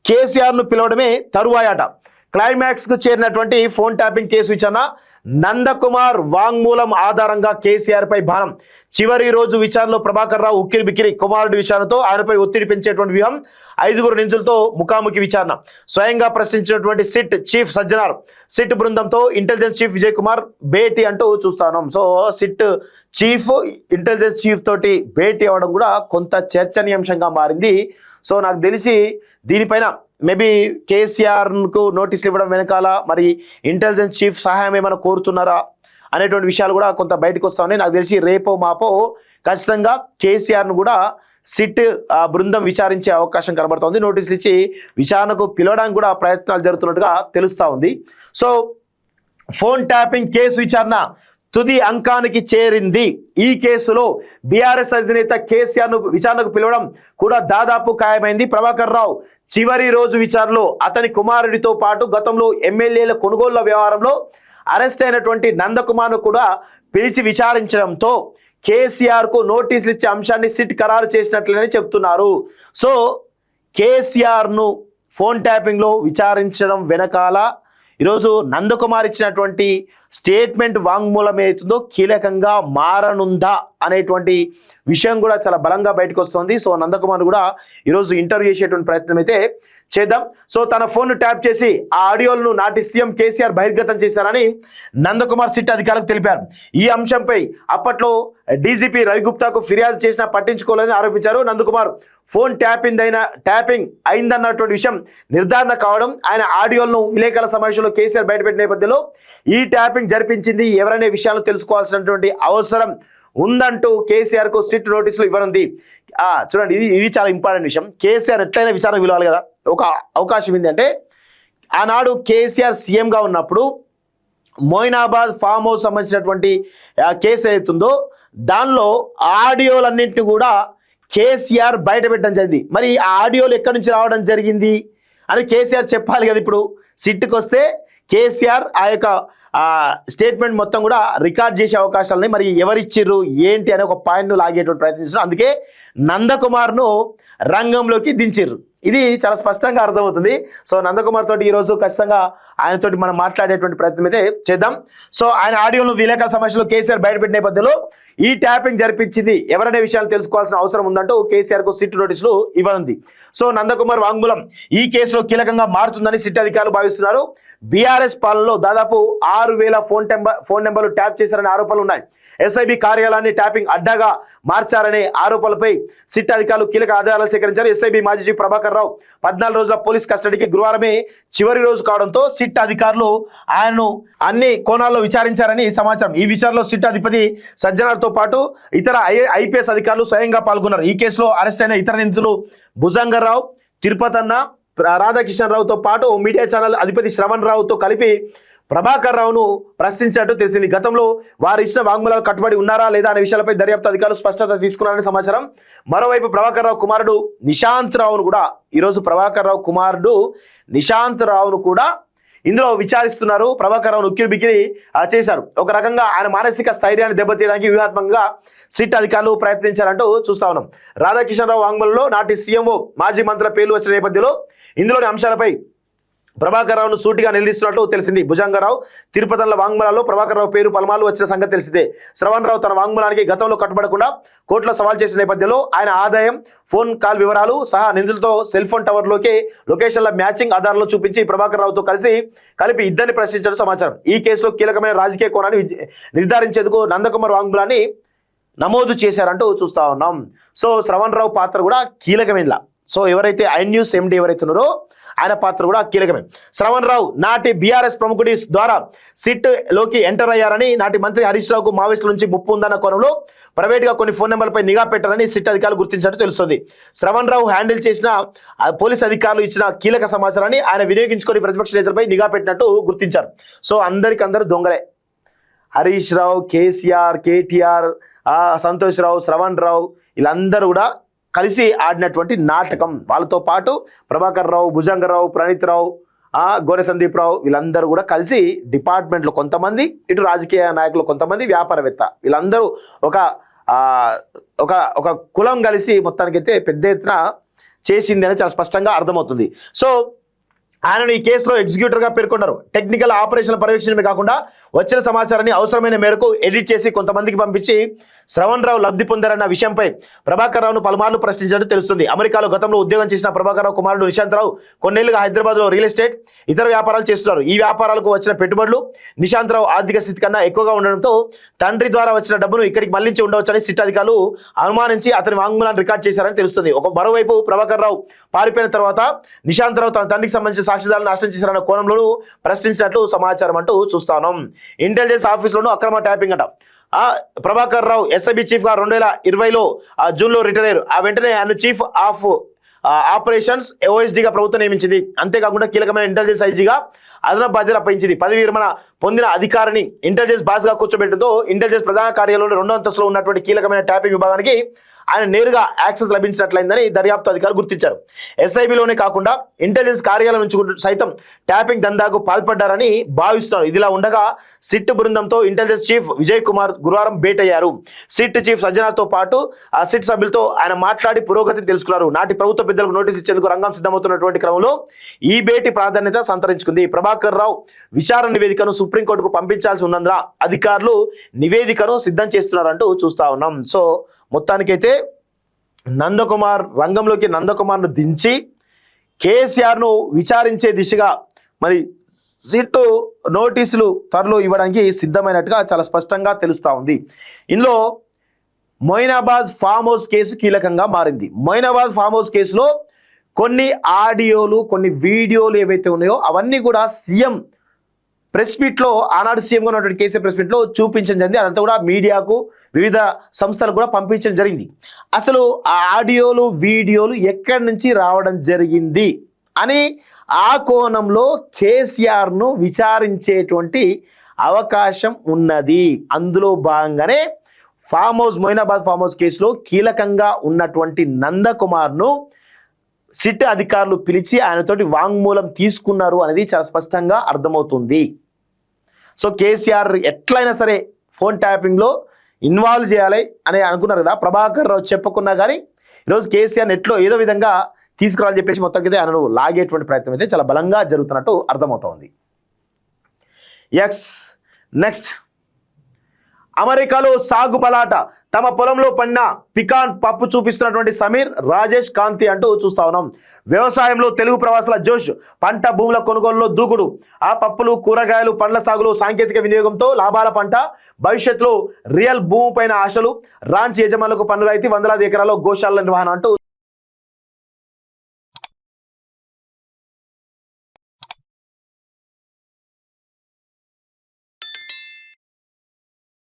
కేసీఆర్ ను పిలవడమే తరువాయట. క్లైమాక్స్ కు చేరినటువంటి ఫోన్ ట్యాపింగ్ కేసు విచారణ. నందకుమార్ వాంగ్మూలం ఆధారంగా కేసీఆర్ పై బాణం. చివరి రోజు విచారణలో ప్రభాకర్ రావు ఉక్కిరి బిక్కిరి. కుమారుడి విచారణతో ఆయనపై ఒత్తిడి పెంచేటువంటి వ్యూహం. 5గురు నిందితులతో ముఖాముఖి విచారణ. స్వయంగా ప్రశ్నించినటువంటి సిట్ చీఫ్ సజ్జనార్. సిట్ బృందంతో ఇంటెలిజెన్స్ చీఫ్ విజయ్ కుమార్ భేటీ అంటూ చూస్తా ఉన్నాం. So SIT chief intelligence chief తోటి భేటీ అవ్వడం కూడా కొంత చర్చనీయాంశంగా మారింది. సో నాకు తెలిసి దీనిపైన మేబీ కేసీఆర్కు నోటీసులు ఇవ్వడం వెనకాల మరి ఇంటెలిజెన్స్ చీఫ్ సహాయం ఏమైనా కోరుతున్నారా అనేటువంటి విషయాలు కూడా కొంత బయటకు వస్తా ఉన్నాయి. నాకు తెలిసి రేపో మాపో ఖచ్చితంగా కేసీఆర్ను కూడా సిట్ బృందం విచారించే అవకాశం కనబడుతోంది. నోటీసులు ఇచ్చి విచారణకు పిలవడానికి కూడా ప్రయత్నాలు జరుగుతున్నట్టుగా తెలుస్తూ ఉంది. సో ఫోన్ ట్యాపింగ్ కేసు విచారణ తుది అంకానికి చేరింది. ఈ కేసులో బీఆర్ఎస్ అధినేత కేసీఆర్ ను విచారణకు పిలవడం కూడా దాదాపు ఖాయమైంది. ప్రభాకర్ రావు చివరి రోజు విచారణలో అతని కుమారుడితో పాటు గతంలో ఎమ్మెల్యేల కొనుగోళ్ల వ్యవహారంలో అరెస్ట్ అయినటువంటి నందకుమార్ను కూడా పిలిచి విచారించడంతో కేసీఆర్ కు నోటీసులు ఇచ్చే అంశాన్ని సిట్ ఖరారు చేసినట్లనే చెప్తున్నారు. సో కేసీఆర్ ను ఫోన్ ట్యాపింగ్ లో విచారించడం వెనకాల ఈరోజు నందకుమార్ ఇచ్చినటువంటి స్టేట్మెంట్ వాంగ్మూలం ఏతుందో కీలకంగా మారనుందా అనేటువంటి విషయం కూడా చాలా బలంగా బయటకు వస్తుంది. సో నందకుమార్ కూడా ఈరోజు ఇంటర్వ్యూ చేసేటువంటి ప్రయత్నం అయితే చేద్దాం. సో తన ఫోన్ ట్యాప్ చేసి ఆ ఆడియోలను నాటి సీఎం కేసీఆర్ బహిర్గతం చేశారని నందకుమార్ సిట్ అధికారులకు తెలిపారు. ఈ అంశంపై అప్పట్లో డీజీపీ రవిగుప్తాకు ఫిర్యాదు చేసినా పట్టించుకోలేదని ఆరోపించారు. నందకుమార్ ఫోన్ ట్యాపింగ్ అయిందన్నటువంటి విషయం నిర్ధారణ కావడం, ఆయన ఆడియోలను విలేకరుల సమావేశంలో కేసీఆర్ బయటపెట్టిన నేపథ్యంలో ఈ ట్యాపింగ్ జరిపించింది ఎవరనే విషయాలను తెలుసుకోవాల్సినటువంటి అవసరం ఉందంటూ కేసీఆర్ కు సిట్ నోటీసులు ఇవ్వనుంది. చూడండి, ఇది చాలా ఇంపార్టెంట్ విషయం. కేసీఆర్ ఎట్లయినా విచారణ పిలవాలి కదా. ఒక అవకాశం ఏంటంటే ఆనాడు కేసీఆర్ సీఎంగా ఉన్నప్పుడు మోయినాబాద్ ఫామ్ హౌస్ సంబంధించినటువంటి కేసు ఏతుందో దానిలో ఆడియోలన్నింటినీ కూడా కేసీఆర్ బయట పెట్టడం జరిగింది. మరి ఆ ఆడియోలు ఎక్కడి నుంచి రావడం జరిగింది అని కేసీఆర్ చెప్పాలి కదా. ఇప్పుడు సిట్కి వస్తే కేసీఆర్ ఆ యొక్క స్టేట్మెంట్ మొత్తం కూడా రికార్డ్ చేసే అవకాశాలని మరి ఎవరిచ్చిర్రు ఏంటి అనే ఒక పాయింట్ను లాగేటువంటి ప్రయత్నిస్తున్నారు. అందుకే నందకుమార్ను రంగంలోకి దించిర్రు. ఇది చాలా స్పష్టంగా అర్థమవుతుంది. సో నందకుమార్ తోటి ఈరోజు ఖచ్చితంగా ఆయనతోటి మనం మాట్లాడేటువంటి ప్రయత్నం అయితే చేద్దాం. సో ఆయన ఆడియోను విలేకరుల సమావేశంలో కేసీఆర్ బయటపెట్టిన నేపథ్యంలో ఈ ట్యాపింగ్ జరిపించింది ఎవరనే విషయాలు తెలుసుకోవాల్సిన అవసరం ఉందంటూ కేసీఆర్ కు సిట్ నోటీసులు ఇవ్వనుంది. సో నందకుమార్ వాంగ్మూలం ఈ కేసులో కీలకంగా మారుతుందని సిట్ అధికారులు భావిస్తున్నారు. బీఆర్ఎస్ పాలనలో దాదాపు 6,000 ఫోన్ నెంబర్లు ట్యాప్ చేశారనే ఆరోపణలు ఉన్నాయి. ఎస్ఐబి కార్యాలయాన్ని ట్యాపింగ్ అడ్డాగా మార్చారనే ఆరోపణలపై సిట్ అధికారులు కీలక ఆధారాలు సేకరించారు. ఎస్ఐబి మాజీ చీఫ్ ప్రభాకర్ రావు 14 రోజుల పోలీస్ కస్టడీకి గురువారమే చివరి రోజు కావడంతో సిట్ అధికారులు ఆయనను అన్ని కోణాల్లో విచారించారని సమాచారం. ఈ విచారణలో సిట్ అధిపతి సజ్జనార్తో పాటు ఇతర ఐపీఎస్ అధికారులు స్వయంగా పాల్గొన్నారు. ఈ కేసులో అరెస్ట్ అయిన ఇతర నిందితులు భుజంగరావు, తిరుపతన్న, రాధాకిషన్ రావుతో పాటు మీడియా ఛానల్ అధిపతి శ్రవణ్ రావుతో కలిపి ప్రభాకర్ రావును ప్రశ్నించినట్టు తెలిసింది. గతంలో వారు ఇచ్చిన వాంగ్మూలాలు కట్టుబడి ఉన్నారా లేదా అనే విషయాలపై దర్యాప్తు అధికారులు స్పష్టత తీసుకున్నారని సమాచారం. మరోవైపు ప్రభాకర్ రావు కుమారుడు నిశాంత్ రావును కూడా ఈరోజు నిశాంత్ రావును కూడా ఇందులో విచారిస్తున్నారు. ప్రభాకర్ రావును ఉక్కిరి బిక్కిరి చేశారు. ఒక రకంగా ఆయన మానసిక స్థైర్యాన్ని దెబ్బతీయడానికి వ్యూహాత్మకంగా సిట్ అధికారులు ప్రయత్నించారంటూ చూస్తా ఉన్నాం. రాధాకిషన్ రావు వాంగ్మూలంలో నాటి సీఎంఓ మాజీ మంత్రుల పేర్లు వచ్చిన నేపథ్యంలో ఇందులోని అంశాలపై ప్రభాకర్ రావును సూటిగా నిలదీస్తున్నట్లు తెలిసింది. భుజంగరావు, తిరుపతన్ల వాంగ్మూలాల్లో ప్రభాకర్ రావు పేరు పలుమార్లు వచ్చిన సంగతి తెలిసిందే. శ్రవణ్ రావు తన వాంగ్మూలానికి గతంలో కట్టుబడకుండా కోర్టులో సవాల్ చేసిన నేపథ్యంలో ఆయన ఆదాయం, ఫోన్ కాల్ వివరాలు సహా నిందితులతో సెల్ ఫోన్ టవర్లోకి లొకేషన్ల మ్యాచింగ్ ఆధారాలు చూపించి ప్రభాకర్ రావుతో కలిపి ఇద్దరిని ప్రశ్నించడం సమాచారం. ఈ కేసులో కీలకమైన రాజకీయ కోణాన్ని నిర్ధారించేందుకు నందకుమార్ వాంగ్మూలాన్ని నమోదు చేశారంటూ చూస్తా ఉన్నాం. సో శ్రవణ్ రావు పాత్ర కూడా కీలకమైన. సో ఎవరైతే ఐన్యూస్ ఎండి ఎవరైతే ఉన్నారో ఆయన పాత్ర కూడా కీలకమే. శ్రవణ్ రావు నాటి బీఆర్ఎస్ ప్రముఖుడి ద్వారా సిట్ లోకి ఎంటర్ అయ్యారని, నాటి మంత్రి హరీష్ రావుకు మావోయిస్టుల నుంచి ముప్పు ఉందన్న కోణంలో ప్రైవేట్ గా కొన్ని ఫోన్ నెంబర్లపై నిఘా పెట్టారని సిట్ అధికారులు గుర్తించినట్టు తెలుస్తుంది. శ్రవణ్ రావు హ్యాండిల్ చేసిన పోలీస్ అధికారులు ఇచ్చిన కీలక సమాచారాన్ని ఆయన వినియోగించుకొని ప్రతిపక్ష నేతలపై నిఘా పెట్టినట్టు గుర్తించారు. సో అందరూ దొంగలే. హరీష్ రావు, కేసీఆర్, కేటీఆర్, సంతోష్ రావు, శ్రవణ్ రావు వీళ్ళందరూ కూడా కలిసి ఆడినటువంటి నాటకం. వాళ్ళతో పాటు ప్రభాకర్ రావు, భుజంగరావు, ప్రణీత్ రావు, గోనె సందీప్ రావు వీళ్ళందరూ కూడా కలిసి డిపార్ట్మెంట్లో కొంతమంది, ఇటు రాజకీయ నాయకులు కొంతమంది, వ్యాపారవేత్త వీళ్ళందరూ ఒక కులం కలిసి మొత్తానికైతే పెద్ద ఎత్తున చేసింది అని చాలా స్పష్టంగా అర్థమవుతుంది. సో ఆయనను ఈ కేసులో ఎగ్జిక్యూటివ్గా పేర్కొన్నారు. టెక్నికల్ ఆపరేషన్ల పర్యవేక్షణమే కాకుండా వచ్చిన సమాచారాన్ని అవసరమైన మేరకు ఎడిట్ చేసి కొంతమందికి పంపించి శ్రవణ్ రావు లబ్ధి పొందారన్న విషయంపై ప్రభాకర్ రావును పలుమార్లు ప్రశ్నించినట్టు తెలుస్తుంది. అమెరికాలో గతంలో ఉద్యోగం చేసిన ప్రభాకర్ రావు కుమారుడు నిశాంత్ రావు కొన్నేళ్లుగా హైదరాబాద్లో రియల్ ఎస్టేట్ ఇతర వ్యాపారాలు చేస్తున్నారు. ఈ వ్యాపారాలకు వచ్చిన పెట్టుబడులు నిశాంత్ రావు ఆర్థిక స్థితి కన్నా ఎక్కువగా ఉండడంతో తండ్రి ద్వారా వచ్చిన డబ్బును ఇక్కడికి మళ్లించి ఉండవచ్చని సిట్ అధికారులు అనుమానించి అతని వాంగ్మూలాన్ని రికార్డ్ చేశారని తెలుస్తుంది. మరోవైపు ప్రభాకర్ రావు పారిపోయిన తర్వాత నిశాంత్ రావు తన తండ్రికి సంబంధించిన సాక్షిదారులను నాశనం చేశారన్న కోణంలోనూ ప్రశ్నించినట్లు సమాచారం అంటూ చూస్తాను. ఇంటెలిజెన్స్ ఆఫీసులోనూ అక్రమ ట్యాపింగ్ అంట. ప్రభాకర్ రావు ఎస్ఐబి చీఫ్ గా 2020లో జూన్లో రిటైర్ అయ్యారు. ఆ వెంటనే ఆయన చీఫ్ ఆఫ్ ఆపరేషన్స్ ఓఎస్డీగా ప్రభుత్వం నియమించింది. అంతేకాకుండా కీలకమైన ఇంటెలిజెన్స్ ఐజీగా అదనపు బాధ్యతలు అప్పగించింది. పదవి విరమణ పొందిన అధికారిని ఇంటెలిజెన్స్ బాస్ గా కూర్చోబెట్టడంతో ఇంటెలిజెన్స్ ప్రధాన కార్యాలయంలో 2వ అంతస్తులో ఉన్నటువంటి కీలకమైన ట్యాపింగ్ విభాగానికి ఆయన నేరుగా యాక్సెస్ లభించినట్లయిందని దర్యాప్తు అధికారులు గుర్తించారు. ఎస్ఐబిలోనే కాకుండా ఇంటెలిజెన్స్ కార్యాలయం నుంచి సైతం ట్యాపింగ్ దందాకు పాల్పడ్డారని భావిస్తున్నారు. ఇదిలా ఉండగా సిట్ బృందంతో ఇంటెలిజెన్స్ చీఫ్ విజయ్ కుమార్ గురువారం భేటయ్యారు. సిట్ చీఫ్ సజ్జనాతో పాటు ఆ సిట్ సభ్యులతో ఆయన మాట్లాడి పురోగతిని తెలుసుకున్నారు. నాటి ప్రభుత్వ పెద్దలకు నోటీస్ ఇచ్చేందుకు రంగం సిద్ధమవుతున్నటువంటి క్రమంలో ఈ భేటీ ప్రాధాన్యత సంతరించుకుంది. ప్రభాకర్ రావు విచారణ నివేదికను సుప్రీంకోర్టుకు పంపించాల్సి ఉన్నందున అధికారులు నివేదికను సిద్ధం చేస్తున్నారంటూ చూస్తా ఉన్నాం. సో మొత్తానికైతే నందకుమార్ను దించి కేసీఆర్ను విచారించే దిశగా మరి సిట్ నోటీసులు త్వరలో ఇవ్వడానికి సిద్ధమైనట్టుగా చాలా స్పష్టంగా తెలుస్తూ ఉంది. ఇందులో మొయినాబాద్ ఫామ్ హౌస్ కేసు కీలకంగా మారింది. మొయినాబాద్ ఫామ్ హౌస్ కేసులో కొన్ని ఆడియోలు, కొన్ని వీడియోలు ఏవైతే ఉన్నాయో అవన్నీ కూడా సీఎం ప్రెస్ మీట్లో, ఆనాడు సీఎంగా ఉన్నటువంటి కేసీఆర్ ప్రెస్ మీట్లో చూపించడం జరిగింది. అదంతా కూడా మీడియాకు, వివిధ సంస్థలకు కూడా పంపించడం జరిగింది. అసలు ఆ ఆడియోలు, వీడియోలు ఎక్కడి నుంచి రావడం జరిగింది అని ఆ కోణంలో కేసీఆర్ను విచారించేటువంటి అవకాశం ఉన్నది. అందులో భాగంగానే మొయినాబాద్ ఫామ్ హౌస్ కేసులో కీలకంగా ఉన్నటువంటి నందకుమార్ను సిట్ అధికారులు పిలిచి ఆయనతోటి వాంగ్మూలం తీసుకున్నారు అనేది చాలా స్పష్టంగా అర్థమవుతుంది. సో కేసీఆర్ ఎట్లయినా సరే ఫోన్ ట్యాపింగ్లో ఇన్వాల్వ్ చేయాలి అని అనుకున్నారు కదా. ప్రభాకర్ రావు చెప్పకున్నా కానీ ఈరోజు కేసీఆర్ నెట్లో ఏదో విధంగా తీసుకురావాలని చెప్పేసి మొత్తం అయితే ఆయనను లాగేటువంటి ప్రయత్నం అయితే చాలా బలంగా జరుగుతున్నట్టు అర్థమవుతోంది. నెక్స్ట్ అమెరికాలో సాగు బలాట. తమ పొలంలో పడిన పికాన్ పప్పు చూపిస్తున్నటువంటి సమీర్, రాజేష్, కాంతి అంటూ చూస్తా ఉన్నాం. వ్యవసాయంలో తెలుగు ప్రవాసుల జోష్, పంట భూముల కొనుగోలులో దూకుడు, ఆ పప్పులు, కూరగాయలు, పండ్ల సాగులో సాంకేతిక వినియోగంతో లాభాల పంట, భవిష్యత్తులో రియల్ భూమి పైన ఆశలు, రాంచ్ యజమానులకు పన్ను రాయితీ, వందలాది ఎకరాల్లో గోశాల నిర్వహణ అంటూ